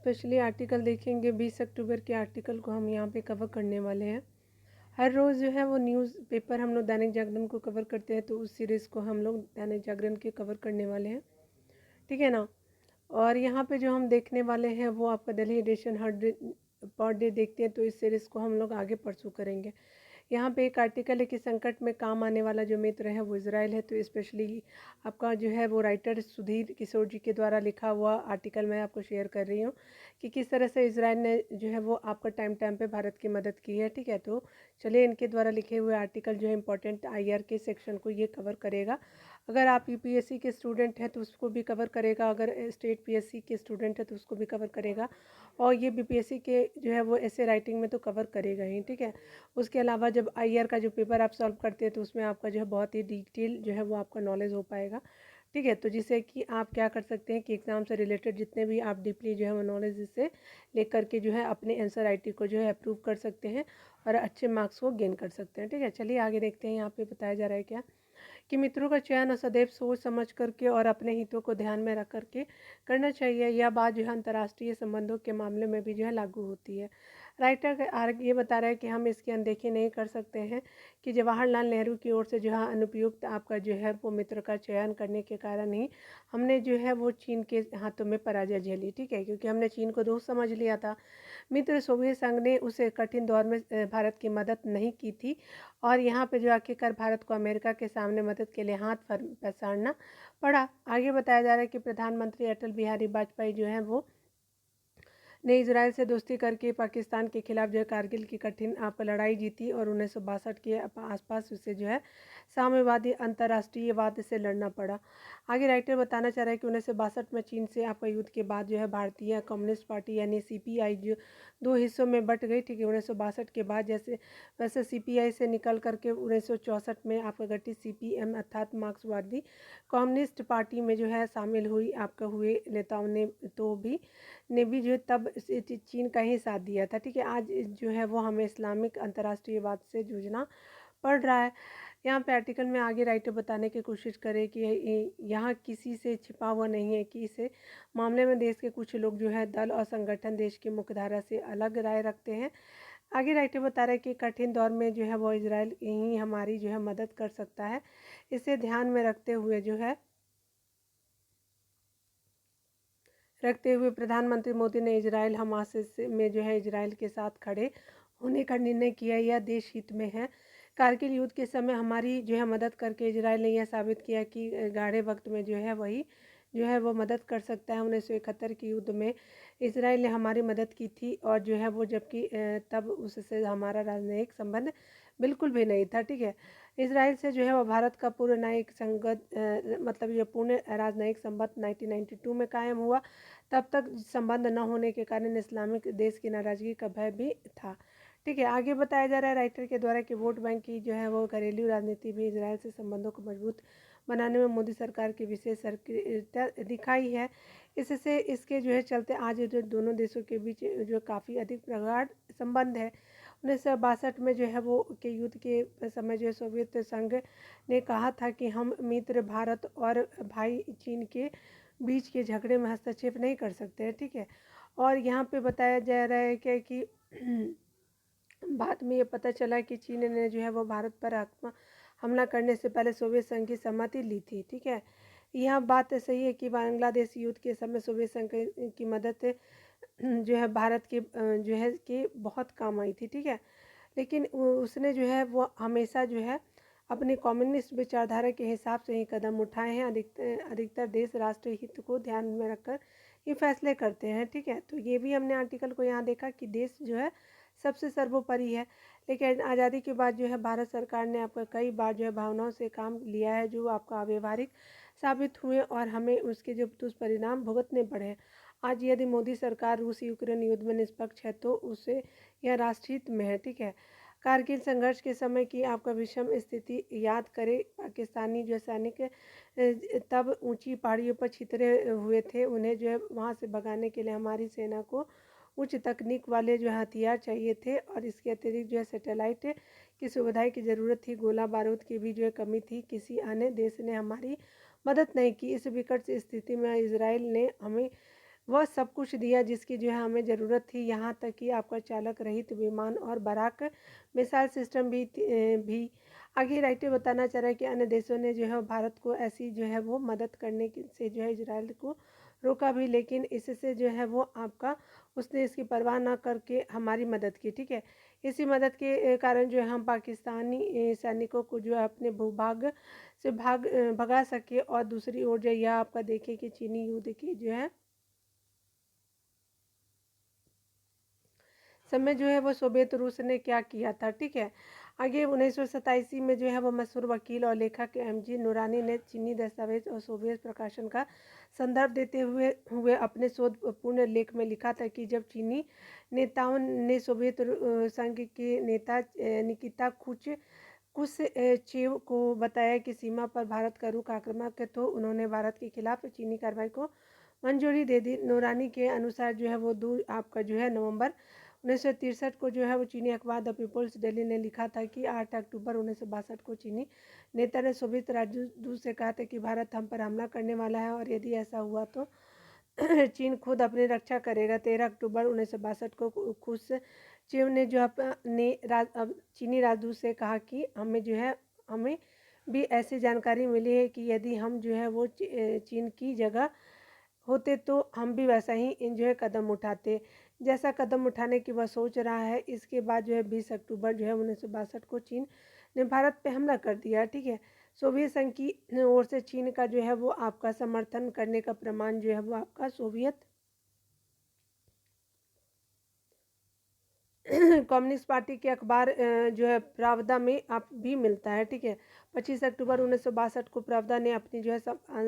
Specially article देखेंगे। 20 अक्टूबर के article को हम यहाँ पे कवर करने वाले हैं। हर रोज़ जो है वो न्यूज़पेपर हम लोग दैनिक जागरण को कवर करते हैं, तो उस सीरीज़ को हम लोग दैनिक जागरण के कवर करने वाले हैं, ठीक है ना। और यहाँ पे जो हम देखने वाले हैं वो आपका दिल्ली एडिशन हर डे पर डे देखते हैं, तो इस सीरीज़ को हम लोग आगे परसू करेंगे। यहाँ पे एक आर्टिकल है कि संकट में काम आने वाला जो मित्र है वो इजराइल है। तो स्पेशली आपका जो है वो राइटर सुधीर किशोर जी के द्वारा लिखा हुआ आर्टिकल मैं आपको शेयर कर रही हूँ कि किस तरह से इजराइल ने जो है वो आपका टाइम टाइम पे भारत की मदद की है, ठीक है। तो चलिए इनके द्वारा लिखे हुए आर्टिकल जो है इंपॉर्टेंट आईआर के सेक्शन को ये कवर करेगा। अगर आप यूपीएससी के स्टूडेंट हैं तो उसको भी कवर करेगा, अगर स्टेट पीएससी के स्टूडेंट है तो उसको भी कवर करेगा, और ये बीपीएससी के जो है वो ऐसे राइटिंग में तो कवर करेगा ही, ठीक है। उसके अलावा जब आईआर का जो पेपर आप सॉल्व करते हैं तो उसमें आपका जो है बहुत ही डिटेल जो है वो आपका नॉलेज हो पाएगा, ठीक है। तो जिससे कि आप क्या कर सकते हैं कि एग्ज़ाम से रिलेटेड जितने भी आप डीपली जो है वो नॉलेज इससे लेकर के जो है अपने आंसर राइटिंग को जो है अप्रूव कर सकते हैं और अच्छे मार्क्स को गेन कर सकते हैं, ठीक है। चलिए आगे देखते हैं। यहाँ पे बताया जा रहा है क्या कि मित्रों का चयन सदैव सोच समझ करके और अपने हितों को ध्यान में रख करके करना चाहिए। यह बात जो है अंतर्राष्ट्रीय संबंधों के मामले में भी जो है लागू होती है। राइटर ये बता रहा है कि हम इसकी अनदेखी नहीं कर सकते हैं कि जवाहरलाल नेहरू की ओर से जो है अनुपयुक्त आपका जो है वो मित्र का चयन करने के कारण ही हमने जो है वो चीन के हाथों में पराजय झेली, ठीक है, क्योंकि हमने चीन को दोस्त समझ लिया था। मित्र सोवियत संघ ने उस कठिन दौर में भारत की मदद नहीं की थी, और यहाँ पे जो आखिरकार भारत को अमेरिका के सामने मदद के लिए हाथ पसारना पड़ा। आगे बताया जा रहा है कि प्रधानमंत्री अटल बिहारी वाजपेयी जो हैं वो ने इजराइल से दोस्ती करके पाकिस्तान के खिलाफ जो है कारगिल की कठिन आप लड़ाई जीती, और 1962 के आसपास उसे जो है साम्यवादी अंतर्राष्ट्रीयवाद से लड़ना पड़ा। आगे राइटर बताना चाह रहा है कि 1962 में चीन से आपका युद्ध के बाद जो है भारतीय कम्युनिस्ट पार्टी यानी सीपीआई जो दो हिस्सों में बट गई, ठीक है। 1962 के बाद जैसे वैसे सीपीआई से निकल करके 1964 में आपका गठित सीपीएम अर्थात मार्क्सवादी कम्युनिस्ट पार्टी में जो है शामिल हुई आपका हुए नेताओं ने भी जो है तब चीन का ही साथ दिया था, ठीक है। आज जो है वो हमें इस्लामिक अंतर्राष्ट्रीयवाद से जूझना पड़ रहा है। यहाँ पे आर्टिकल में आगे राइटर बताने की कोशिश करे कि यहाँ किसी से छिपा हुआ नहीं है कि इस मामले में देश के कुछ लोग जो है दल और संगठन देश की मुख्यधारा से अलग राय रखते हैं। आगे राइटर बता रहे हैं कि कठिन दौर में जो है वो इजराइल ही हमारी जो है मदद कर सकता है। इसे ध्यान में रखते हुए प्रधानमंत्री मोदी ने इजराइल हमास में जो है इजराइल के साथ खड़े होने का निर्णय किया। यह देश हित में है। कारगिल युद्ध के समय हमारी जो है मदद करके इजराइल ने यह साबित किया कि गाढ़े वक्त में जो है वही जो है वो मदद कर सकता है। 1971 के युद्ध में इजराइल ने हमारी मदद की थी, और जो है वो जबकि तब उससे हमारा राजनयिक संबंध बिल्कुल भी नहीं था, ठीक है। इजराइल से जो है वो भारत का पूर्ण न्यायिक संगत मतलब ये पूर्ण राजनयिक संबंध 1992 में कायम हुआ। तब तक संबंध न होने के कारण इस्लामिक देश की नाराजगी का भय भी था, ठीक है। आगे बताया जा रहा है राइटर के द्वारा कि वोट बैंक की जो है वो घरेलू राजनीति भी इजराइल से संबंधों को मजबूत बनाने में मोदी सरकार की विशेष सक्रियता दिखाई है। इससे इसके जो है चलते आज जो दोनों देशों के बीच जो काफ़ी अधिक प्रगाढ़ संबंध है। 1962 में जो है वो के युद्ध के समय जो है सोवियत संघ ने कहा था कि हम मित्र भारत और भाई चीन के बीच के झगड़े में हस्तक्षेप नहीं कर सकते हैं, ठीक है। और यहाँ पे बताया जा रहा है कि बाद में ये पता चला कि चीन ने जो है वो भारत पर हमला करने से पहले सोवियत संघ की सहमति ली थी, ठीक है। यह बात सही है कि बांग्लादेश युद्ध के समय सोवियत संघ की मदद जो है भारत के जो है कि बहुत काम आई थी, ठीक है। लेकिन उसने जो है वो हमेशा जो है अपनी कम्युनिस्ट विचारधारा के हिसाब से ही कदम उठाए हैं। अधिकतर देश राष्ट्रीय हित को ध्यान में रखकर ये फैसले करते हैं, ठीक है। तो ये भी हमने आर्टिकल को यहाँ देखा कि देश जो है सबसे सर्वोपरि है। लेकिन आज़ादी के बाद जो है भारत सरकार ने आपका कई बार जो है भावनाओं से काम लिया है जो आपका अव्यवहारिक साबित हुए, और हमें उसके जो दुष्परिणाम भुगतने पड़े। आज यदि मोदी सरकार रूस यूक्रेन युद्ध में निष्पक्ष है तो उसे यह राष्ट्रहित में है, ठीक है। कारगिल संघर्ष के समय की आपका विषम स्थिति याद करें। पाकिस्तानी जो सैनिक तब ऊंची पहाड़ियों पर छितरे हुए थे। उन्हें जो है वहाँ से भगाने के लिए हमारी सेना को उच्च तकनीक वाले जो हथियार चाहिए थे, और इसके अतिरिक्त जो है सैटेलाइट की सुविधाएं की ज़रूरत थी। गोला बारूद की भी जो है कमी थी। किसी अन्य देश ने हमारी मदद नहीं की। इस विकट स्थिति में इजराइल ने हमें वह सब कुछ दिया जिसकी जो है हमें ज़रूरत थी, यहाँ तक कि आपका चालक रहित विमान और बराक मिसाइल सिस्टम भी। आगे राइटर बताना चाह रहा है कि अन्य देशों ने जो है भारत को ऐसी जो है वो मदद करने से जो है इजराइल को रोका भी, लेकिन इससे जो है वो आपका उसने इसकी परवाह ना करके हमारी मदद की, ठीक है। इसी मदद के कारण जो है हम पाकिस्तानी सैनिकों को जो है अपने भूभाग से भगा सके। और दूसरी ओर जो यह आपका देखिए कि चीनी युद्ध की जो है समय जो है वो सोवियत रूस ने क्या किया था, ठीक है। आगे 1927 में जो है वो मशहूर वकील और लेखक एमजी नूरानी ने चीनी दस्तावेज और सोवियत प्रकाशन का संदर्भ देते हुए अपने शोधपूर्ण लेख में लिखा था कि जब चीनी नेताओं ने सोवियत संघ के नेता निकिता कुश्चेव को बताया कि सीमा पर भारत का रुख आक्रामक है, तो उन्होंने भारत के खिलाफ चीनी कार्रवाई को मंजूरी दे दी। नूरानी के अनुसार जो है वो आपका जो है नवंबर 1963 को जो है वो चीनी अखबार द पीपल्स डेली ने लिखा था कि 8 अक्टूबर 1962 को चीनी नेता ने सोवियत राजदूत से कहा था कि भारत हम पर हमला करने वाला है और यदि ऐसा हुआ तो चीन खुद अपनी रक्षा करेगा। 13 अक्टूबर 1962 को खुश्चेव ने जो अपने चीनी राजदूत से कहा कि हमें भी ऐसी जानकारी मिली है कि यदि हम जो है वो चीन की जगह होते तो हम भी वैसा ही जो है कदम उठाते जैसा कदम उठाने की वह सोच रहा है। इसके बाद जो है 20 अक्टूबर जो है 1962 को चीन ने भारत पे हमला कर दिया, ठीक है। सोवियत संघ की ओर से चीन का जो है वो आपका समर्थन करने का प्रमाण जो है वो आपका सोवियत कम्युनिस्ट पार्टी के अखबार जो है प्रावदा में आप भी मिलता है, ठीक है। 25 अक्टूबर 1962 को प्रावदा ने अपनी जो है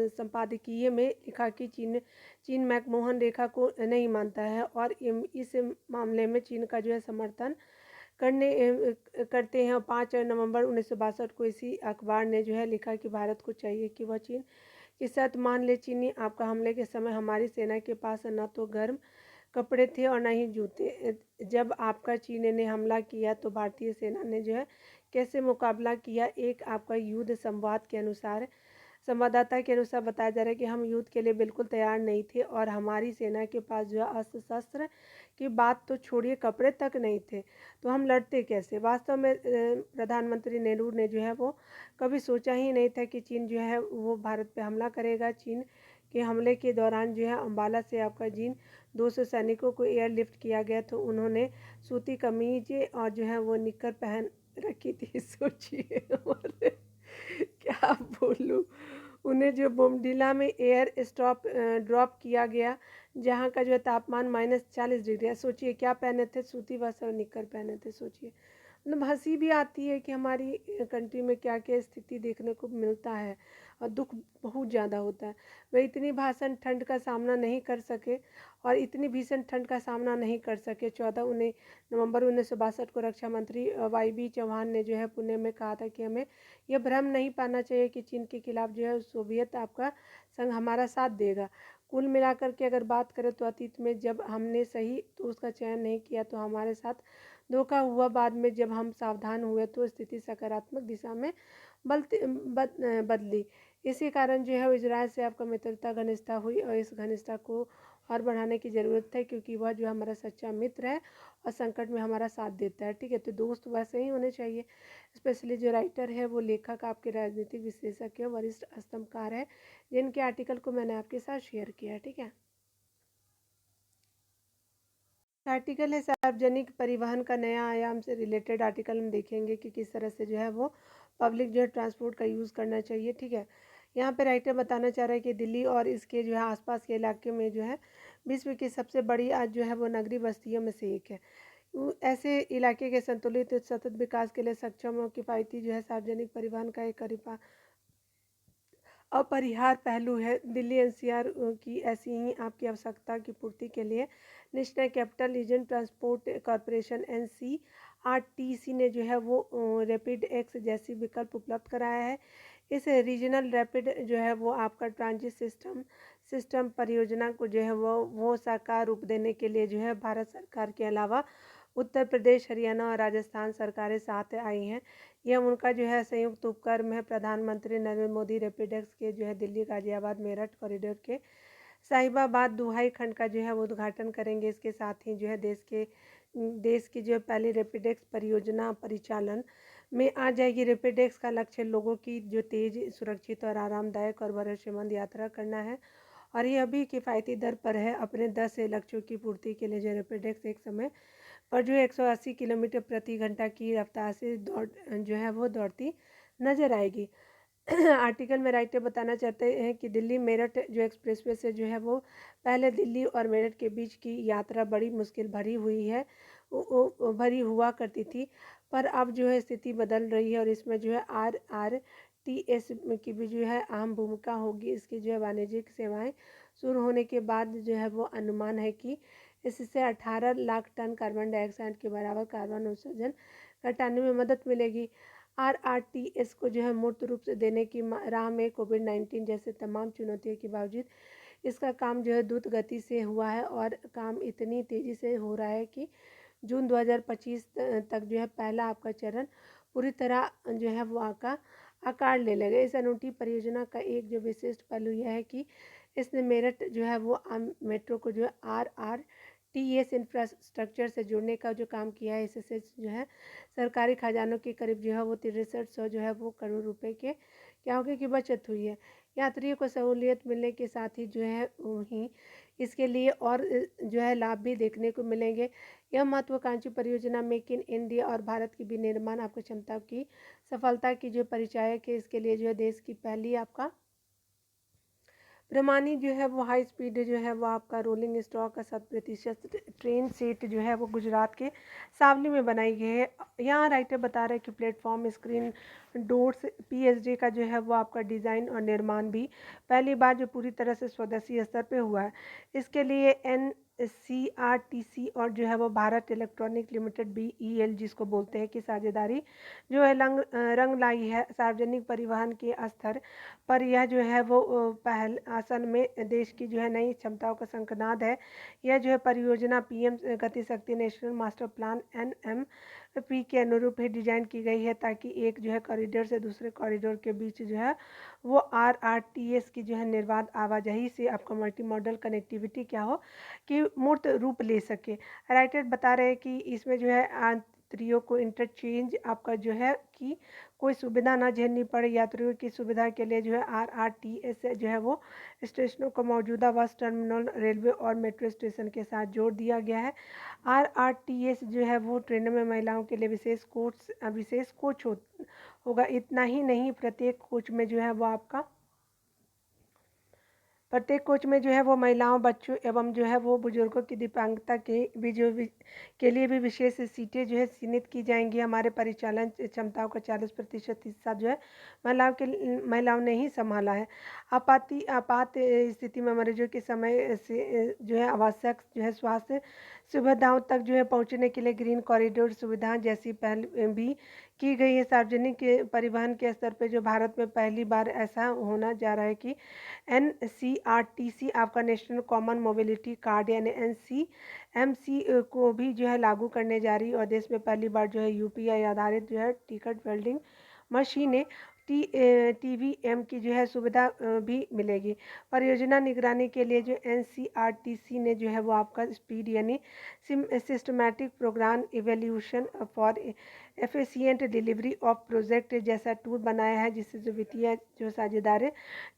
संपादकीय में लिखा कि चीन मैकमोहन रेखा को नहीं मानता है और इस मामले में चीन का जो है समर्थन करते हैं। 5 नवंबर 1962 को इसी अखबार ने जो है लिखा कि भारत को चाहिए कि वह चीन की शर्त मान ले। चीनी आपका हमले के समय हमारी सेना के पास न तो गर्म कपड़े थे और न ही जूते। जब आपका चीन ने हमला किया तो भारतीय सेना ने जो है कैसे मुकाबला किया। एक आपका युद्ध संवाददाता के अनुसार बताया जा रहा है कि हम युद्ध के लिए बिल्कुल तैयार नहीं थे और हमारी सेना के पास जो है अस्त्र शस्त्र की बात तो छोड़िए कपड़े तक नहीं थे, तो हम लड़ते कैसे। वास्तव में प्रधानमंत्री नेहरू ने जो है वो कभी सोचा ही नहीं था कि चीन जो है वो भारत पे हमला करेगा। चीन के हमले के दौरान जो है अम्बाला से आपका जिन 200 सैनिकों को एयरलिफ्ट किया गया तो उन्होंने सूती कमीज और जो है वो निक्कर पहन रखी थी। सोचिए क्या बोलूँ। उन्हें जो बोमडिला में एयर स्टॉप ड्रॉप किया गया जहाँ का जो है तापमान -40 डिग्री है। सोचिए क्या पहने थे, सूती वस्त्र और निक्कर पहने थे। सोचिए मतलब हंसी भी आती है कि हमारी कंट्री में क्या क्या स्थिति देखने को मिलता है और दुख बहुत ज़्यादा होता है। वे इतनी भीषण ठंड का सामना नहीं कर सके और इतनी भीषण ठंड का सामना नहीं कर सके। 14 नवंबर 1962 को रक्षा मंत्री YB चौहान ने जो है पुणे में कहा था कि हमें यह भ्रम नहीं पाना चाहिए कि चीन के खिलाफ जो है सोवियत आपका संघ हमारा साथ देगा। कुल मिलाकर के अगर बात करें तो अतीत में जब हमने सही तो उसका चयन नहीं किया तो हमारे साथ धोखा हुआ। बाद में जब हम सावधान हुए तो स्थिति सकारात्मक दिशा में बदली। इसी कारण जो है इजराइल से आपका मित्रता घनिष्ठता हुई और इस घनिष्ठता को और बढ़ाने की ज़रूरत है क्योंकि वह जो हमारा सच्चा मित्र है और संकट में हमारा साथ देता है, ठीक है। तो दोस्त वैसे ही होने चाहिए। स्पेशली जो राइटर है वो लेखक आपके राजनीतिक विश्लेषक है, वरिष्ठ स्तंभकार है, जिनके आर्टिकल को मैंने आपके साथ शेयर किया है, ठीक है। आर्टिकल है सार्वजनिक परिवहन का नया आयाम से रिलेटेड आर्टिकल हम देखेंगे कि किस तरह से जो है वो पब्लिक जो है ट्रांसपोर्ट का यूज़ करना चाहिए, ठीक है। यहाँ पे राइटर बताना चाह रहा है कि दिल्ली और इसके जो है आसपास के इलाके में जो है विश्व की सबसे बड़ी आज जो है वो नगरीय बस्तियों में से एक है। ऐसे इलाके के संतुलित सतत विकास के लिए सक्षम और किफ़ायती जो है सार्वजनिक परिवहन का एक अपरिहार्य पहलू है। दिल्ली NCR की ऐसी ही आपकी आवश्यकता की पूर्ति के लिए national capital region transport corporation NCRTC ने जो है वो रैपिड एक्स जैसी विकल्प उपलब्ध कराया है। इस रीजनल रैपिड जो है वो आपका ट्रांजिट सिस्टम परियोजना को जो है वो साकार रूप देने के लिए जो है भारत सरकार के अलावा उत्तर प्रदेश, हरियाणा और राजस्थान सरकारें साथ आई हैं। यह उनका जो है संयुक्त उपक्रम है। प्रधानमंत्री नरेंद्र मोदी रैपिडेक्स के जो है दिल्ली गाजियाबाद मेरठ कॉरिडोर के साहिबाबाद दुहाई खंड का जो है वो उद्घाटन करेंगे। इसके साथ ही जो है देश की जो है पहली रैपिडेक्स परियोजना परिचालन में आ जाएगी। रैपिडेक्स का लक्ष्य लोगों की जो तेज़, सुरक्षित और आरामदायक और भरोसेमंद यात्रा करना है और ये अभी किफ़ायती दर पर है। अपने 10 लक्ष्यों की पूर्ति के लिए जो रैपिडेक्स एक समय पर जो 180 किलोमीटर प्रति घंटा की रफ्तार से दौड़ती नजर आएगी। आर्टिकल में राइटर बताना चाहते हैं कि दिल्ली मेरठ जो एक्सप्रेसवे से जो है वो पहले दिल्ली और मेरठ के बीच की यात्रा बड़ी मुश्किल भरी हुआ करती थी, पर अब जो है स्थिति बदल रही है और इसमें जो है RRTS की भी जो है अहम भूमिका होगी। इसकी जो है वाणिज्यिक सेवाएं शुरू होने के बाद जो है वो अनुमान है कि इससे 18 लाख टन कार्बन डाइऑक्साइड के बराबर कार्बन उत्सर्जन घटाने में मदद मिलेगी। RRTS को जो है मूर्त रूप से देने की राह में कोविड-19 जैसे तमाम चुनौतियों के बावजूद इसका काम जो है द्रुत गति से हुआ है और काम इतनी तेज़ी से हो रहा है कि जून 2025 तक जो है पहला आपका चरण पूरी तरह जो है वो आकार ले लेगा। इस अनूठी परियोजना का एक जो विशिष्ट पहलू यह है कि इसने मेरठ जो है वो मेट्रो को जो है RRTS इंफ्रास्ट्रक्चर से जोड़ने का जो काम किया है। इससे जो है सरकारी खजानों के करीब जो है वो 6300 जो है वो करोड़ रुपए के क्या हो गया कि बचत हुई है। यात्रियों को सहूलियत मिलने के साथ ही जो है वहीं इसके लिए और जो है लाभ भी देखने को मिलेंगे। यह महत्वाकांक्षी परियोजना मेक इन इंडिया और भारत की विनिर्माण आपको क्षमता की सफलता की जो परिचायक है। इसके लिए जो है देश की पहली आपका प्रमाणी जो है वो हाई स्पीड जो है वो आपका रोलिंग स्टॉक का 100% ट्रेन सेट जो है वो गुजरात के सावली में बनाई गई है। यहाँ राइटर बता रहे हैं कि प्लेटफॉर्म स्क्रीन डोर्स PSD का जो है वो आपका डिज़ाइन और निर्माण भी पहली बार जो पूरी तरह से स्वदेशी स्तर पे हुआ है। इसके लिए NCRTC और जो है वो भारत इलेक्ट्रॉनिक लिमिटेड BEL जिसको बोलते हैं कि साझेदारी जो है रंग लाई है। सार्वजनिक परिवहन के स्तर पर यह जो है वो पहल आसन में देश की जो है नई क्षमताओं का शंखनाद है। यह जो है परियोजना PM गति शक्ति नेशनल मास्टर प्लान NMP के अनुरूप ही डिजाइन की गई है ताकि एक जो है कॉरिडोर से दूसरे कॉरिडोर के बीच जो है वो RRTS की जो है निर्बाध आवाजाही से आपका मल्टी मॉडल कनेक्टिविटी क्या हो कि मूर्त रूप ले सके। राइटर बता रहे हैं कि इसमें जो है यात्रियों को इंटरचेंज आपका जो है कि कोई सुविधा ना झेलनी पड़े। यात्रियों की सुविधा के लिए जो है RRTS जो है वो स्टेशनों को मौजूदा बस टर्मिनल, रेलवे और मेट्रो स्टेशन के साथ जोड़ दिया गया है। RRTS जो है वो ट्रेनों में महिलाओं के लिए विशेष कोच होगा। इतना ही नहीं, प्रत्येक कोच में जो है वो महिलाओं, बच्चों एवं जो है वो बुजुर्गों की दिव्यांगता के लिए भी विशेष सीटें जो है सीमित की जाएंगी। हमारे परिचालन क्षमताओं का 40% हिस्सा जो है महिलाओं ने ही संभाला है। आपात स्थिति में मरीजों के समय से जो है आवश्यक जो है स्वास्थ्य सुविधाओं तक जो है पहुंचने के लिए ग्रीन कॉरिडोर सुविधाएं जैसी पहल भी की गई है। सार्वजनिक परिवहन के स्तर पर जो भारत में पहली बार ऐसा होना जा रहा है कि NCRTC आपका नेशनल कॉमन मोबिलिटी कार्ड यानी NCMC को भी जो है लागू करने जा रही है और देश में पहली बार जो है UPI आधारित जो है टिकट वेल्डिंग मशीनें TVM की जो है सुविधा भी मिलेगी। परियोजना निगरानी के लिए जो NCRTC ने जो है वो आपका स्पीड यानी systematic programme evaluation for efficient delivery of project जैसा टूल बनाया है, जिससे जो वित्तीय जो साझेदारी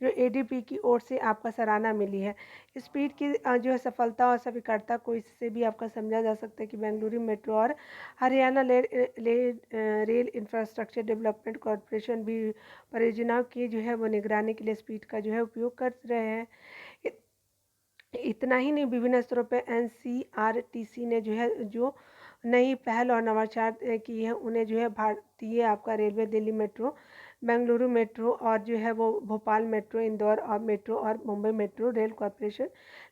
जो ADP की ओर से आपका सराहना मिली है। स्पीड की जो है सफलता और स्वीकार्यता को इससे भी आपका समझा जा सकता है कि बेंगलुरु मेट्रो और Haryana rail infrastructure development corporation भी परियोजनाओं की जो है वो निगरानी के लिए स्पीड का जो है उपयोग कर रहे हैं। इतना ही नहीं, विभिन्न स्तरों पर NCRTC ने जो है जो नई पहल और नवाचार की है उन्हें जो है भारतीय आपका railway, Delhi metro, Bengaluru metro और जो है वो भोपाल मेट्रो, इंदौर और मेट्रो और Mumbai metro rail corporation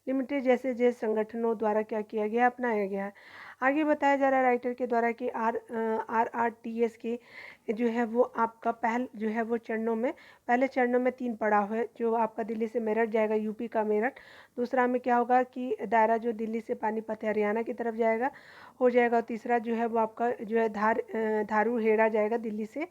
limited जैसे जैसे संगठनों द्वारा क्या किया गया, अपनाया गया है। आगे बताया जा रहा है राइटर के द्वारा कि RRTS की जो है वो आपका जो है वो चरणों में, पहले चरणों में 3 पड़ाव है, जो आपका दिल्ली से मेरठ जाएगा, यूपी का मेरठ। दूसरा में क्या होगा कि दायरा जो दिल्ली से पानीपत हरियाणा की तरफ जाएगा हो जाएगा। और तीसरा जो है वो आपका जो है धारू हेड़ा जाएगा दिल्ली से,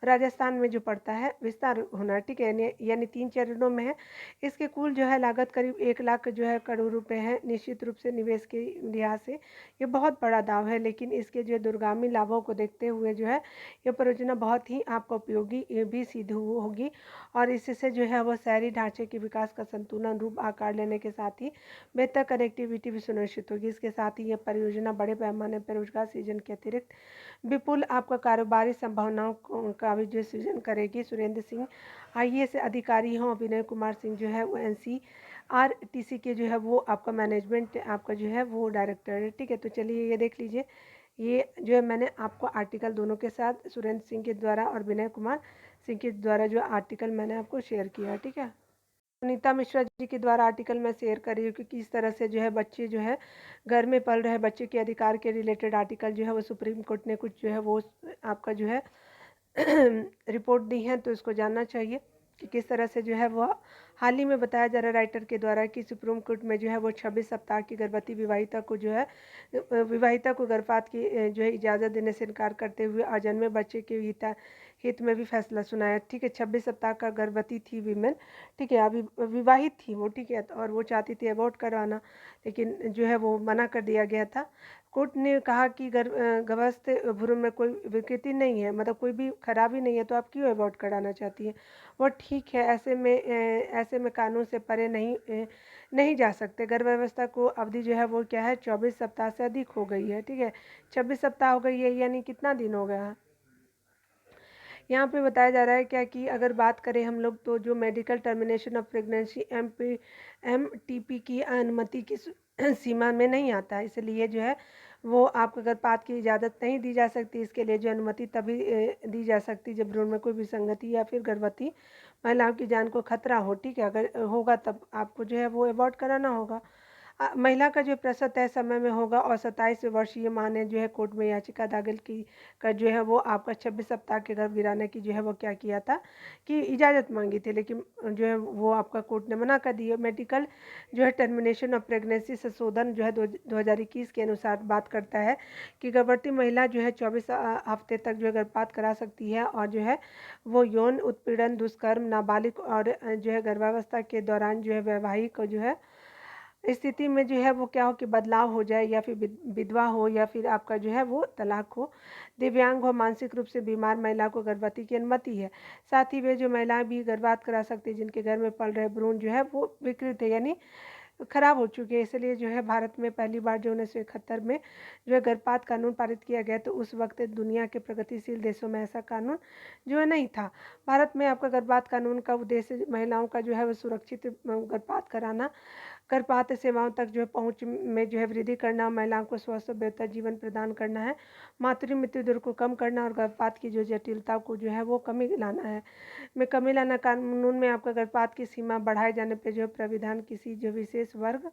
राजस्थान में जो पड़ता है विस्तार होना, ठीक है, यानी 3 चरणों में है। इसके कुल जो है लागत करीब 1 लाख जो है करोड़ रुपए है। निश्चित रूप से निवेश के लिहाज से ये बहुत बड़ा दाव है, लेकिन इसके जो दूरगामी लाभों को देखते हुए जो है ये परियोजना बहुत ही आपको उपयोगी भी सिद्ध होगी, और इससे जो है वो शहरी ढांचे के विकास का संतुलन रूप आकार लेने के साथ ही बेहतर कनेक्टिविटी भी सुनिश्चित होगी। इसके साथ ही ये परियोजना बड़े पैमाने पर रोजगार सृजन के अतिरिक्त विपुल आपका कारोबारी संभावनाओं का भी जो सृजन करेगी। सुरेंद्र सिंह IAS अधिकारी हों, विनय कुमार सिंह जो है वो NCRTC के जो है वो आपका मैनेजमेंट आपका जो है वो डायरेक्टर है, ठीक है। तो चलिए ये देख लीजिए, ये जो है मैंने आपको आर्टिकल दोनों के साथ सुरेंद्र सिंह के द्वारा और विनय कुमार सिंह के द्वारा जो आर्टिकल मैंने आपको शेयर किया, ठीक है। सुनीता मिश्रा जी के द्वारा आर्टिकल मैं शेयर कर रही हूँ कि किस तरह से जो है बच्चे जो है घर में पल रहे बच्चे के अधिकार के रिलेटेड आर्टिकल जो है वो सुप्रीम कोर्ट ने कुछ जो है वो आपका जो है रिपोर्ट दी है, तो इसको जानना चाहिए कि किस तरह से जो है वो हाल ही में बताया जा रहा है राइटर के द्वारा कि सुप्रीम कोर्ट में जो है वो 26 सप्ताह की गर्भवती विवाहिता को जो है विवाहिता को गर्भपात की जो है इजाज़त देने से इनकार करते हुए अजन्मे बच्चे के हित में भी फैसला सुनाया, ठीक है। 26 सप्ताह का गर्भवती थी वीमेन, ठीक है, अभी विवाहित थी वो, ठीक है, और वो चाहती थी अबॉर्ट करवाना, लेकिन जो है वो मना कर दिया गया था। कोर्ट ने कहा कि गर्भस्थ भ्रूण में कोई विकृति नहीं है, मतलब कोई भी खराबी नहीं है, तो आप क्यों अबॉर्ट कराना चाहती हैं। वो ठीक है, ऐसे में कानून से परे नहीं जा सकते। गर्भ अवस्था को अवधि जो है वो क्या है 24 सप्ताह से अधिक हो गई है, ठीक है, 26 सप्ताह हो गई है, यानी कितना दिन हो गया है। यहाँ पे बताया जा रहा है क्या कि अगर बात करें हम लोग तो जो medical termination of pregnancy MTP की अनुमति की सीमा में नहीं आता है, इसलिए जो है वो आपको गर्भपात की इजाज़त नहीं दी जा सकती। इसके लिए जो अनुमति तभी दी जा सकती जब भ्रूण में कोई विसंगति या फिर गर्भवती महिलाओं की जान को खतरा हो, ठीक है, अगर होगा तब आपको जो है वो अबॉर्ट कराना होगा। महिला का जो प्रसव तय समय में होगा और 27 वर्षीय मां ने जो है कोर्ट में याचिका दाखिल की कर जो है वो आपका 26 सप्ताह के गर्भ गिराने की जो है वो क्या किया था कि इजाज़त मांगी थी, लेकिन जो है वो आपका कोर्ट ने मना कर दिया। मेडिकल जो है टर्मिनेशन ऑफ प्रेगनेंसी संशोधन जो है 2021 के अनुसार बात करता है कि गर्भवती महिला जो है 24 हफ्ते तक जो है गर्भपात करा सकती है, और जो है वो यौन उत्पीड़न, दुष्कर्म, नाबालिग और जो है गर्भावस्था के दौरान जो है वैवाहिक जो है स्थिति में जो है वो क्या हो कि बदलाव हो जाए, या फिर विधवा हो, या फिर आपका जो है वो तलाक हो, दिव्यांग हो, मानसिक रूप से बीमार महिला को गर्भवती की अनुमति है। साथ ही वे जो महिलाएं भी गर्भपात करा सकती हैं जिनके घर में पल रहे भ्रूण जो है वो विकृत है, यानी खराब हो चुके हैं। इसलिए जो है भारत में पहली बार जो 1971 में जो है गर्भपात कानून पारित किया गया, तो उस वक्त दुनिया के प्रगतिशील देशों में ऐसा कानून जो है नहीं था। भारत में आपका गर्भपात कानून का उद्देश्य महिलाओं का जो है वो सुरक्षित गर्भपात कराना, गर्भपात सेवाओं तक जो है पहुँच में जो है वृद्धि करना, महिलाओं को स्वस्थ और बेहतर जीवन प्रदान करना है, मातृ मृत्यु दर को कम करना और गर्भपात की जो जटिलता को जो है वो कमी लाना। कानून में आपका गर्भपात की सीमा बढ़ाए जाने पर जो प्राविधान किसी जो विशेष वर्ग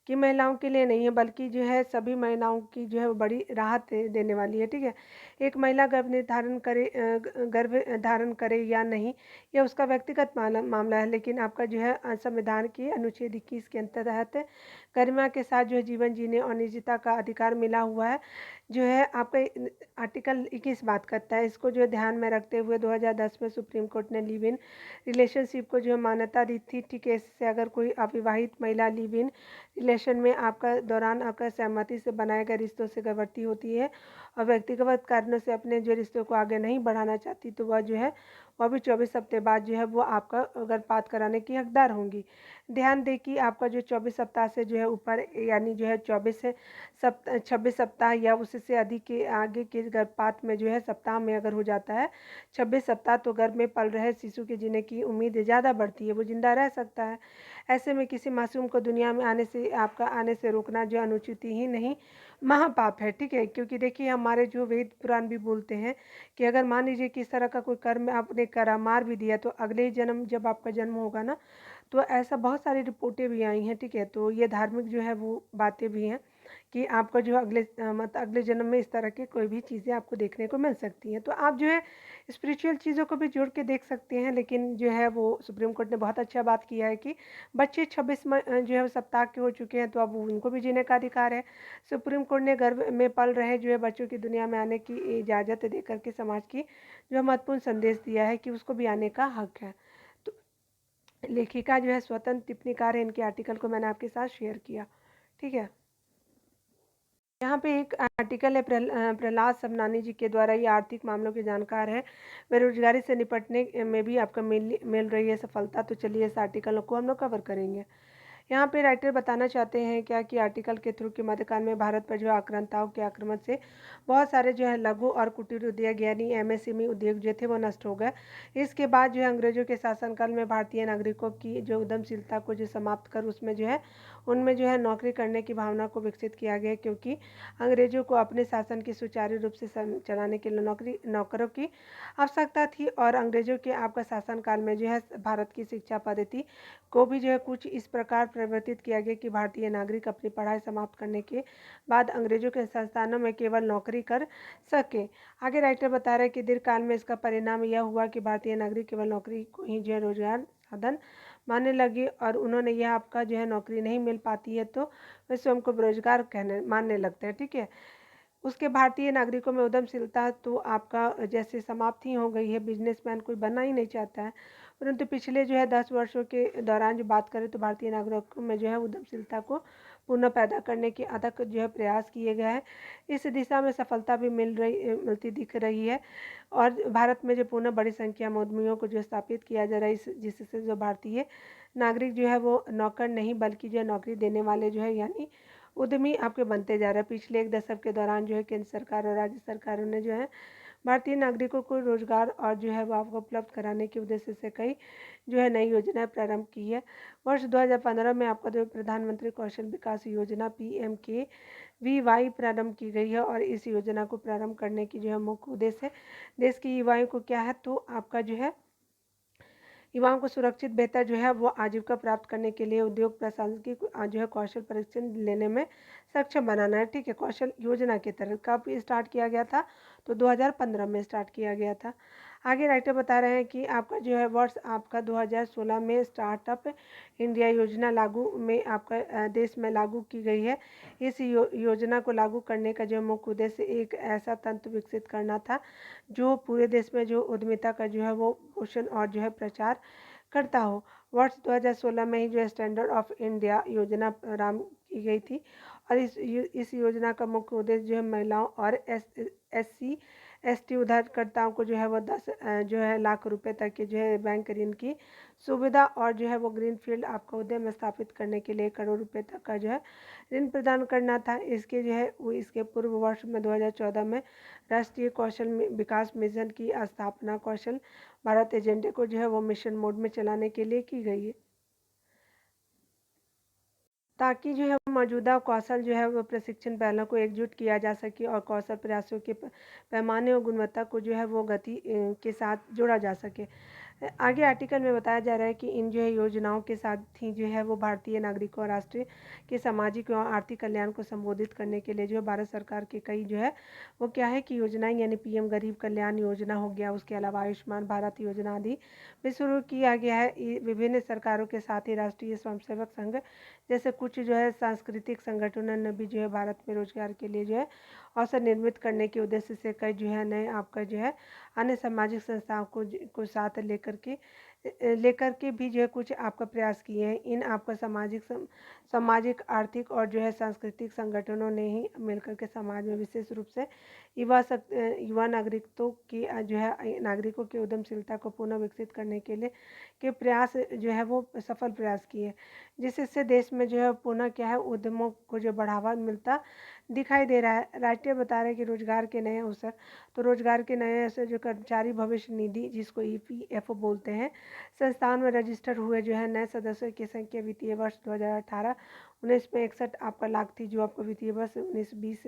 कि महिलाओं के लिए नहीं है, बल्कि जो है सभी महिलाओं की जो है वो बड़ी राहत देने वाली है, ठीक है। एक महिला गर्भ धारण करे या नहीं, यह उसका व्यक्तिगत मामला है, लेकिन आपका जो है संविधान की अनुच्छेद 21 के अंतर्गत गरिमा के साथ जो है जीवन जीने और निजता का अधिकार मिला हुआ है, जो है आपका आर्टिकल 21 बात करता है। इसको जो है ध्यान में रखते हुए 2010 में सुप्रीम कोर्ट ने लिव इन रिलेशनशिप को जो है मान्यता दी थी, ठीक है। इससे अगर कोई अविवाहित महिला लिव इन रिलेशन में आपका दौरान आपका सहमति से बनाए गए रिश्तों से गर्भवती होती है और व्यक्तिगत कारणों से अपने जो रिश्तों को आगे नहीं बढ़ाना चाहती, तो वह जो है वह भी 24 हफ्ते बाद जो है वो आपका गर्भपात कराने की हकदार होंगी। ध्यान दें कि आपका जो 24 सप्ताह से जो है ऊपर, यानी जो है 26 सप्ताह या उससे अधिक के आगे के गर्भपात में जो है सप्ताह में अगर हो जाता है 26 सप्ताह, तो गर्भ में पल रहे शिशु के जीने की उम्मीद ज़्यादा बढ़ती है, वो जिंदा रह सकता है। ऐसे में किसी मासूम को दुनिया में आने से रोकना जो अनुचित ही नहीं महापाप है, ठीक है। क्योंकि देखिए हमारे जो वेद पुराण भी बोलते हैं कि अगर मान लीजिए किस तरह का कोई कर्म आपने करा, मार भी दिया, तो अगले ही जन्म जब आपका जन्म होगा ना, तो ऐसा बहुत सारी रिपोर्टें भी आई हैं, ठीक है। तो ये धार्मिक जो है वो बातें भी हैं कि आपका जो अगले जन्म में इस तरह की कोई भी चीज़ें आपको देखने को मिल सकती हैं। तो आप जो है स्पिरिचुअल चीज़ों को भी जोड़ के देख सकते हैं, लेकिन जो है वो सुप्रीम कोर्ट ने बहुत अच्छा बात किया है कि बच्चे 26 जो है सप्ताह के हो चुके हैं, तो अब उनको भी जीने का अधिकार है। सुप्रीम कोर्ट ने गर्भ में पल रहे जो है बच्चों की दुनिया में आने की इजाज़त दे करके समाज की जो महत्वपूर्ण संदेश दिया है कि उसको भी आने का हक है। तो लेखिका जो है स्वतंत्र टिप्पणीकार है, इनके आर्टिकल को मैंने आपके साथ शेयर किया, ठीक है। यहाँ पे एक आर्टिकल है प्रहलाद सबनानी जी के द्वारा, ये आर्थिक मामलों के जानकार है। बेरोजगारी से निपटने में भी आपका मिल रही है सफलता। तो चलिए इस आर्टिकल को हम लोग कवर करेंगे। यहाँ पे राइटर बताना चाहते हैं क्या कि आर्टिकल के थ्रू के मध्यकाल में भारत पर जो है आक्रांताओं के आक्रमण से बहुत सारे जो है लघु और कुटीर उद्योग यानी एमएसएमई उद्योग जो थे वो नष्ट हो गए। इसके बाद जो है अंग्रेजों के शासनकाल में भारतीय नागरिकों की जो उद्यमशीलता को जो समाप्त कर उसमें जो है उनमें जो है नौकरी करने की भावना को विकसित किया गया, क्योंकि अंग्रेजों को अपने शासन की सुचारू रूप से चलाने के लिए नौकरों की आवश्यकता थी। और अंग्रेजों के आपका शासनकाल में जो है भारत की शिक्षा पद्धति को भी जो है कुछ इस प्रकार परिवर्तित किया गया कि भारतीय नागरिक अपनी पढ़ाई समाप्त करने के बाद अंग्रेजों के संस्थानों में केवल नौकरी कर सके। आगे राइटर बता रहे हैं कि दीर्घकाल में इसका परिणाम यह हुआ कि भारतीय नागरिक केवल नौकरी को ही जो है रोजगार साधन मानने लगे, और उन्होंने यह आपका जो है नौकरी नहीं मिल पाती है तो वे स्वयं को बेरोजगार मानने लगते हैं, ठीक है। उसके भारतीय नागरिकों में उद्यमशीलता तो आपका जैसे समाप्त ही हो गई है, बिजनेसमैन कोई बनना ही नहीं चाहता है। परंतु पिछले जो है 10 वर्षों के दौरान जो बात करें तो भारतीय नागरिकों में जो है उद्यमशीलता को पुनः पैदा करने के अथक जो है प्रयास किए गए हैं। इस दिशा में सफलता भी मिलती दिख रही है, और भारत में जो पुनः बड़ी संख्या में उद्यमियों को जो स्थापित किया जा रहा है, जिससे जो भारतीय नागरिक जो है वो नौकर नहीं बल्कि जो है नौकरी देने वाले जो है यानी उद्यमी आपके बनते जा रहे हैं। पिछले एक दशक के दौरान जो है केंद्र सरकार और राज्य सरकारों ने जो है भारतीय नागरिकों को रोजगार और जो है वो आपको उपलब्ध कराने के उद्देश्य से कई जो है नई योजनाएं प्रारंभ की है। वर्ष 2015 में आपका जो प्रधानमंत्री कौशल विकास योजना PMKVY प्रारंभ की गई है, और इस योजना को प्रारंभ करने की जो है मुख्य उद्देश्य देश की युवाओं को क्या है तो आपका जो है युवाओं को सुरक्षित बेहतर जो है वो आजीविका प्राप्त करने के लिए उद्योग प्रशासनिक जो है कौशल परीक्षण लेने में सक्षम बनाना है, ठीक है। कौशल योजना के तहत कब स्टार्ट किया गया था तो 2015 में स्टार्ट किया गया था। आगे राइटर बता रहे हैं कि आपका जो है वर्ष आपका 2016 में स्टार्टअप इंडिया योजना लागू में आपका देश में लागू की गई है। इस योजना को लागू करने का जो मुख्य उद्देश्य एक ऐसा तंत्र विकसित करना था जो पूरे देश में जो उद्यमिता का जो है वो पोषण और जो है प्रचार करता हो। वर्ष 2016 में ही जो स्टैंडर्ड ऑफ इंडिया योजना प्रारंभ की गई थी, और इस योजना का मुख्य उद्देश्य जो है महिलाओं और SC ST उधारकर्ताओं को जो है वो 10 जो है लाख रुपए तक के जो है बैंक ऋण की सुविधा और जो है वो ग्रीनफील्ड आपका उद्यम स्थापित करने के लिए 1 करोड़ रुपए तक का जो है ऋण प्रदान करना था। इसके जो है वो इसके पूर्व वर्ष में 2014 में राष्ट्रीय कौशल विकास मिशन की स्थापना कौशल भारत एजेंडे को जो है वो मिशन मोड में चलाने के लिए की गई है, ताकि जो है मौजूदा कौशल जो है वो प्रशिक्षण पहलों को एकजुट किया जा सके और कौशल प्रयासों के पैमाने और गुणवत्ता को जो है वो गति के साथ जोड़ा जा सके। आगे आर्टिकल में बताया जा रहा है कि इन जो है योजनाओं के साथ ही जो है वो भारतीय नागरिकों और राष्ट्रीय के सामाजिक एवं आर्थिक कल्याण को संबोधित करने के लिए जो है भारत सरकार के कई जो है वो क्या है कि योजनाएं यानी PM गरीब कल्याण योजना हो गया, उसके अलावा आयुष्मान भारत योजना आदि भी शुरू किया गया है। विभिन्न सरकारों के साथ ही राष्ट्रीय स्वयंसेवक संघ जैसे कुछ जो है सांस्कृतिक संगठनों ने भी जो है भारत में रोजगार के लिए जो है अवसर निर्मित करने के उद्देश्य से कई जो है नए आपका जो है अन्य सामाजिक संस्थाओं को साथ लेकर के भी जो है कुछ आपका प्रयास किए हैं। इन आपका सामाजिक आर्थिक और जो है सांस्कृतिक संगठनों ने ही मिलकर के समाज में विशेष रूप से युवा नागरिकों की जो है नागरिकों की उद्यमशीलता को पुनः विकसित करने के लिए के प्रयास जो है वो सफल प्रयास किए, जिससे देश में जो है पुनः क्या है उद्यमों को जो बढ़ावा मिलता दिखाई दे रहा है। राष्ट्रीय बता रहे हैं कि रोजगार के नए अवसर, तो रोजगार के नए अवसर जो कर्मचारी भविष्य निधि जिसको EPFO बोलते हैं संस्थान में रजिस्टर हुए जो है नए सदस्यों की संख्या वित्तीय वर्ष 2018-19 में 61 आपका लाख थी, जो आपको वित्तीय वर्ष 19-20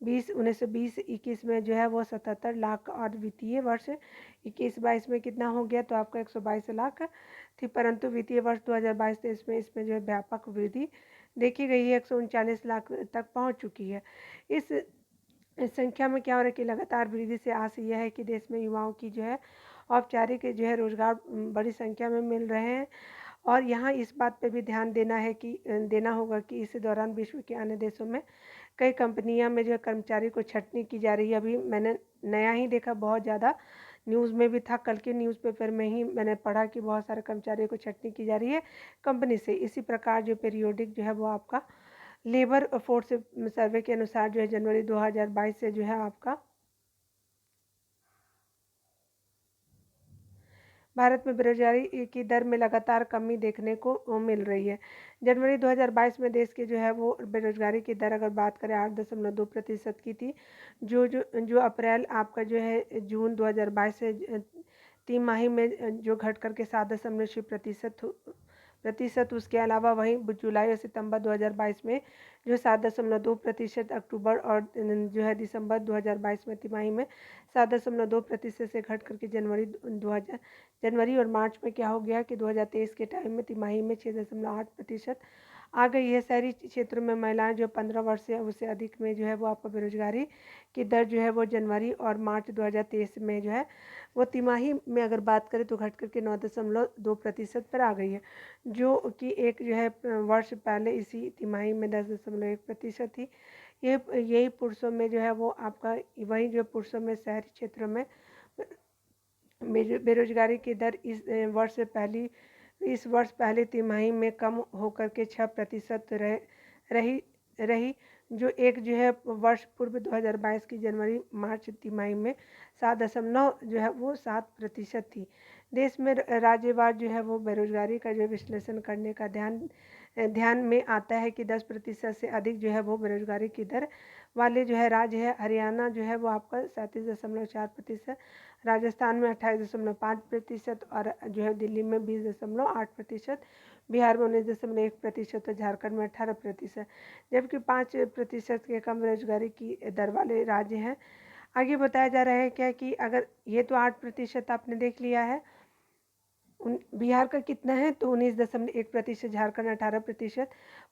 1920-21 में जो है वो 77 लाख और वित्तीय वर्ष 21-22 में कितना हो गया तो आपका 122 लाख थी, परंतु वित्तीय वर्ष 2022-23 में इसमें जो है व्यापक वृद्धि देखी गई है, 139 लाख तक पहुंच चुकी है। इस संख्या में क्या हो रहा है कि लगातार वृद्धि से आस यह है कि देश में युवाओं की जो है औपचारिक जो है रोजगार बड़ी संख्या में मिल रहे हैं। और यहाँ इस बात पे भी ध्यान देना होगा कि इस दौरान विश्व के अन्य देशों में कई कंपनियां में जो है कर्मचारी को छटनी की जा रही है। अभी मैंने नया ही देखा, बहुत ज़्यादा न्यूज़ में भी था, कल के न्यूज़पेपर में ही मैंने पढ़ा कि बहुत सारे कर्मचारियों को छटनी की जा रही है कंपनी से। इसी प्रकार जो पीरियोडिक जो है वो आपका लेबर फोर्स सर्वे के अनुसार जो है जनवरी 2022 से जो है आपका भारत में बेरोजगारी की दर में लगातार कमी देखने को मिल रही है। जनवरी 2022 में देश के जो है वो बेरोजगारी की दर अगर बात करें 8.2% की थी, जो अप्रैल आपका जो है जून 2022 से तिमाही में जो घट करके 7.6% उसके अलावा वहीं जुलाई और सितंबर 2022 में जो 7.2%, अक्टूबर और जो है दिसंबर 2022 में तिमाही में 7.2% से घट करके जनवरी और मार्च में क्या हो गया कि 2023 के टाइम में तिमाही में 6.8% आ गई है। शहरी क्षेत्रों में महिलाएं जो 15 वर्ष से उससे अधिक में जो है वो आपका बेरोजगारी की दर जो है वो जनवरी और मार्च 2023 में जो है वो तिमाही में अगर बात करें तो घट करके 9.2% पर आ गई है, जो कि एक जो है वर्ष पहले इसी तिमाही में 10.1% थी। यही पुरुषों में जो है वो आपका वही जो पुरुषों में शहरी क्षेत्रों में बेरोजगारी की दर इस वर्ष पहली तिमाही में कम होकर के 6% रही, जो एक जो है वर्ष पूर्व 2022 की जनवरी मार्च तिमाही में 7.9 जो है वो 7% थी। देश में राज्यवार जो है वो बेरोजगारी का जो विश्लेषण करने का ध्यान में आता है कि 10% से अधिक जो है वो बेरोजगारी की दर वाले जो है राज्य है। हरियाणा जो है वो आपका 37.4%, राजस्थान में 28.5% और जो है दिल्ली में 20.8%, बिहार में 19.1% और झारखंड में 18%, जबकि 5% के कम बेरोजगारी की दर वाले राज्य हैं। आगे बताया जा रहा है क्या कि अगर ये तो 8% आपने देख लिया है, बिहार का कितना है तो 19.1%, झारखंड 18%,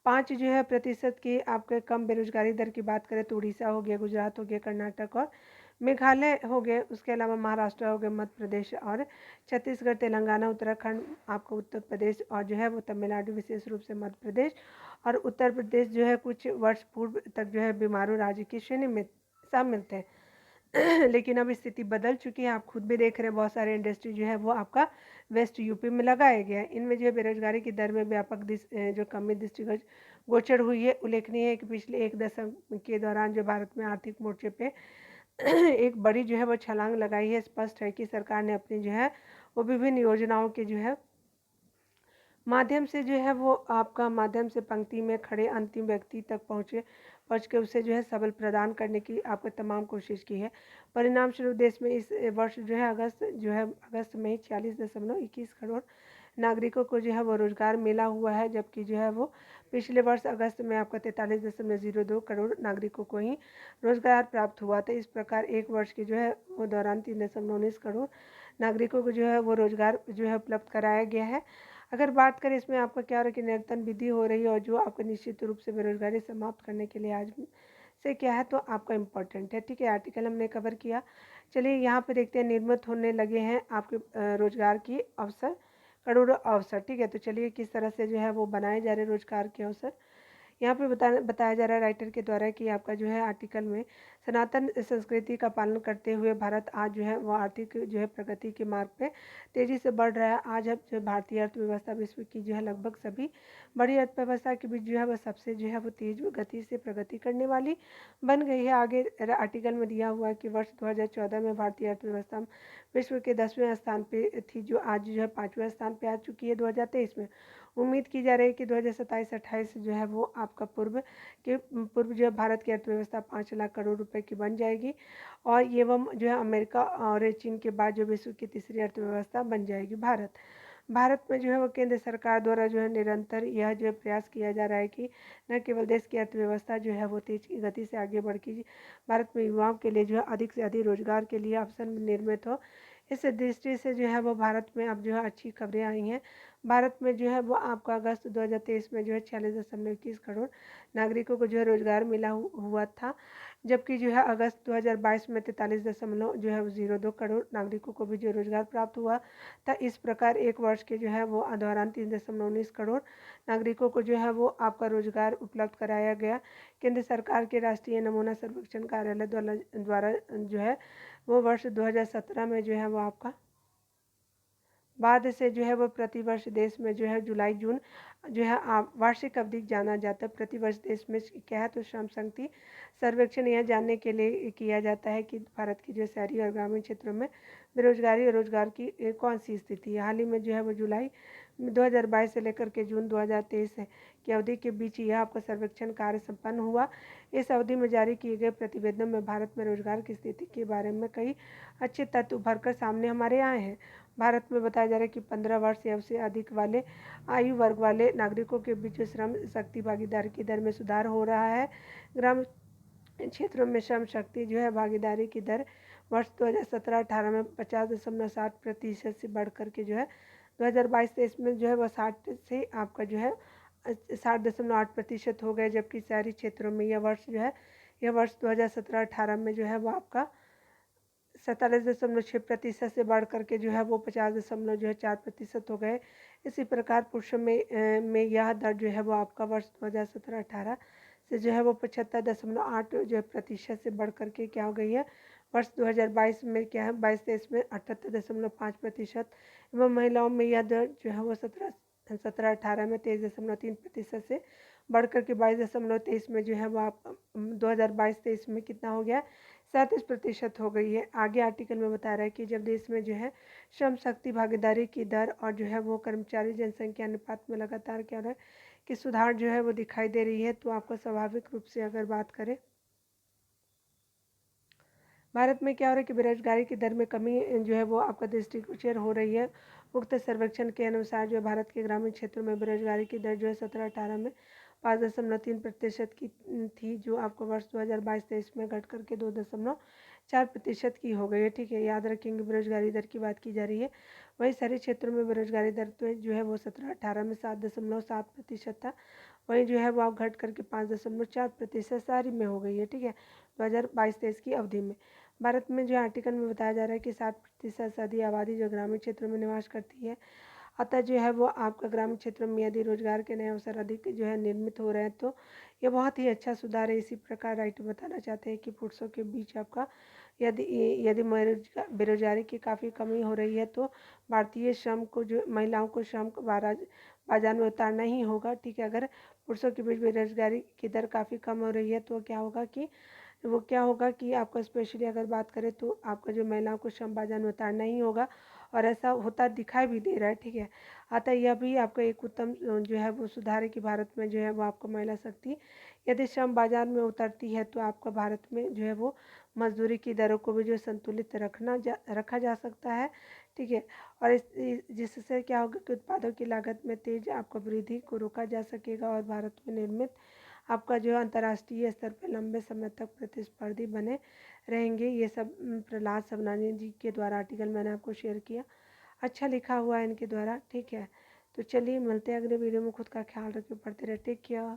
5 जो है प्रतिशत की आपके कम बेरोजगारी दर की बात करें तो उड़ीसा हो गया, गुजरात हो गया, कर्नाटक और मेघालय हो गए। उसके अलावा महाराष्ट्र हो गए, मध्य प्रदेश और छत्तीसगढ़, तेलंगाना, उत्तराखंड, आपका उत्तर प्रदेश और जो है वो तमिलनाडु, विशेष रूप से मध्य प्रदेश और उत्तर प्रदेश जो है कुछ वर्ष पूर्व तक जो है बीमारू राज्य की श्रेणी में शामिल थे। लेकिन अब स्थिति बदल चुकी है, आप खुद भी देख रहे हैं बहुत सारे इंडस्ट्री जो है वो आपका वेस्ट यूपी में लगाया गया है। इनमें जो है बेरोजगारी की दर में व्यापक जो कमी दृष्टिगोचर हुई है। उल्लेखनीय है कि पिछले एक दशक के दौरान जो भारत में आर्थिक मोर्चे पे एक बड़ी जो है वो छलांग लगाई है। स्पष्ट है कि सरकार ने अपनी जो है वो विभिन्न योजनाओं के जो है माध्यम से जो है वो आपका माध्यम से पंक्ति में खड़े अंतिम व्यक्ति तक पहुँच के उसे जो है सबल प्रदान करने की आपको तमाम कोशिश की है। परिणाम स्वरूप देश में इस वर्ष जो है अगस्त में 46.21 करोड़ नागरिकों को जो है वो रोजगार मिला हुआ है, जबकि जो है वो पिछले वर्ष अगस्त में आपका 43.02 करोड़ नागरिकों को ही रोजगार प्राप्त हुआ था। इस प्रकार एक वर्ष के जो है वो दौरान 3.19 करोड़ नागरिकों को जो है वो रोजगार जो है उपलब्ध कराया गया है। अगर बात करें इसमें आपका क्या हो रहा है कि निरंतर वृद्धि हो रही है और जो आपको निश्चित रूप से बेरोजगारी समाप्त करने के लिए आज से क्या है तो आपका इम्पोर्टेंट है। ठीक है, आर्टिकल हमने कवर किया। चलिए यहाँ पे देखते हैं, निर्मित होने लगे हैं आपके रोजगार की अवसर, करोड़ों अवसर। ठीक है, तो चलिए किस तरह से जो है वो बनाए जा रहे रोजगार के अवसर यहाँ पे बताया जा रहा है राइटर के द्वारा कि आपका जो है आर्टिकल में सनातन संस्कृति का पालन करते हुए भारत आज जो है वो आर्थिक जो है प्रगति के मार्ग पे तेजी से बढ़ रहा है। आज अब जो भारतीय अर्थव्यवस्था विश्व की जो है लगभग सभी बड़ी अर्थव्यवस्था के बीच जो है वो सबसे जो है वो तेज गति से प्रगति करने वाली बन गई है। आगे आर्टिकल में दिया हुआ है कि वर्ष 2014 में भारतीय अर्थव्यवस्था विश्व के 10वें स्थान पे थी, जो आज जो है 5वें स्थान पे आ चुकी है 2023 में। उम्मीद की जा रही है कि 2027-28 जो है वो आपका पूर्व जो है भारत की अर्थव्यवस्था 5 लाख करोड़ रुपए की बन जाएगी और एवं जो है अमेरिका और चीन के बाद जो विश्व की तीसरी अर्थव्यवस्था बन जाएगी भारत। भारत में जो है वो केंद्र सरकार द्वारा जो है निरंतर यह जो है प्रयास किया जा रहा है कि न केवल देश की अर्थव्यवस्था जो है वो तेज गति से आगे बढ़ की भारत में युवाओं के लिए जो है अधिक से अधिक रोजगार के लिए अवसर निर्मित हो। इस दृष्टि से जो है वो भारत में अब जो है अच्छी खबरें आई हैं। भारत में जो है वो आपका अगस्त 2023 में जो है 46.21 करोड़ नागरिकों को जो है रोजगार मिला हुआ था, जबकि जो है अगस्त 2022 में 43.02 करोड़ नागरिकों को भी जो रोजगार प्राप्त हुआ था। इस प्रकार एक वर्ष के जो है वो दौरान 3.19 करोड़ नागरिकों को जो है वो आपका रोजगार उपलब्ध कराया गया। केंद्र सरकार के राष्ट्रीय नमूना सर्वेक्षण कार्यालय द्वारा जो है वो वर्ष 2017 में जो है वो आपका बाद से जो है वो प्रतिवर्ष देश में जो है जुलाई जून जो है वार्षिक अवधि जाना जाता है। प्रतिवर्ष देश में क्या है तो श्रम शक्ति सर्वेक्षण यह जानने के लिए किया जाता है कि भारत की जो शहरी और ग्रामीण क्षेत्रों में बेरोजगारी और रोजगार की कौन सी स्थिति है। हाल ही में जो है वो जुलाई 2022 से लेकर के जून 2023 की अवधि के बीच यह आपका सर्वेक्षण कार्य संपन्न हुआ। इस अवधि में जारी किए गए प्रतिवेदन में भारत में रोजगार की स्थिति के बारे में कई अच्छे तथ्य उभर कर सामने हमारे आए हैं। भारत में बताया जा रहा है कि 15 वर्ष या उससे अधिक वाले आयु वर्ग वाले नागरिकों के बीच श्रम शक्ति भागीदारी की दर में सुधार हो रहा है। ग्रामीण क्षेत्रों में श्रम शक्ति जो है भागीदारी की दर वर्ष 2017-18 में 50.7% से बढ़ करके जो है 2022-23 में जो है वह 60 से आपका जो है 60.8% हो गए, जबकि शहरी क्षेत्रों में यह वर्ष 2017-18 में जो है वो आपका 47.6% से बढ़ करके जो है वो 50.4% हो गए। इसी प्रकार पुरुषों में यह दर जो है वो आपका वर्ष 2017-18 से जो है वो 75.8 जो है प्रतिशत से बढ़ करके क्या हो गई है वर्ष 2022 में क्या है 22-23 में 78.5% एवं महिलाओं में यह दर जो है वो 17-18 में 23.3% से बढ़ करके 22.23 में जो है वो आप 2022-23 में कितना हो गया 37% हो गई है। आगे आर्टिकल में बता रहा है कि जब देश में जो है श्रम शक्ति भागीदारी की दर और जो है वो कर्मचारी जनसंख्या अनुपात में लगातार क्या हो रहा है कि सुधार जो है वो दिखाई दे रही है, तो आपको स्वाभाविक रूप से अगर बात करें भारत में क्या हो रहा है कि बेरोजगारी की दर में कमी जो है वो आपका दृष्टिगोचर हो रही है। उक्त सर्वेक्षण के अनुसार जो भारत के ग्रामीण क्षेत्रों में बेरोजगारी की दर जो है 17-18 में 5.3% की थी, जो आपको वर्ष 2022-23 में घट करके 2.4% की हो गई है। ठीक है, याद रखेंगे बेरोजगारी दर की बात की जा रही है। वहीं शहरी क्षेत्रों में बेरोजगारी दर तो जो है वो 17-18 में 7.7% था, वहीं जो है वो आप घट करके 5.4% शहरी में हो गई है। ठीक है, 2022-23 की अवधि में भारत में जो आर्टिकल में बताया जा रहा है कि 60% से अधिक आबादी जो ग्रामीण क्षेत्रों में निवास करती है। अतः जो है वो आपका ग्रामीण क्षेत्रों में यदि रोजगार के नए अवसर अधिक जो है निर्मित हो रहे हैं तो ये बहुत ही अच्छा सुधार है। इसी प्रकार राइटर बताना चाहते हैं कि पुरुषों के बीच आपका यदि यदि बेरोजगारी की काफ़ी कमी हो रही है तो भारतीय श्रम को जो महिलाओं को श्रम बाजार में उतारना ही होगा। ठीक है, अगर पुरुषों के बीच बेरोजगारी की दर काफ़ी कम हो रही है तो क्या होगा कि आपको स्पेशली अगर बात करें तो आपका जो महिलाओं को श्रम बाजार में उतारना ही होगा, और ऐसा होता दिखाई भी दे रहा है। ठीक है, अतः यह भी आपका एक उत्तम जो है वो सुधार है कि भारत में जो है वो आपको महिला शक्ति यदि श्रम बाजार में उतरती है तो आपका भारत में जो है वो मजदूरी की दरों को भी जो संतुलित रखा जा सकता है। ठीक है, और जिससे क्या होगा कि उत्पादों की लागत में तेज आपको वृद्धि को रोका जा सकेगा और भारत में निर्मित आपका जो अंतर्राष्ट्रीय स्तर पर लंबे समय तक प्रतिस्पर्धी बने रहेंगे। ये सब प्रहलाद सबनानी जी के द्वारा आर्टिकल मैंने आपको शेयर किया, अच्छा लिखा हुआ है इनके द्वारा। ठीक है, तो चलिए मिलते हैं अगले वीडियो में। खुद का ख्याल रखिए, पढ़ते रहे, टेक केयर।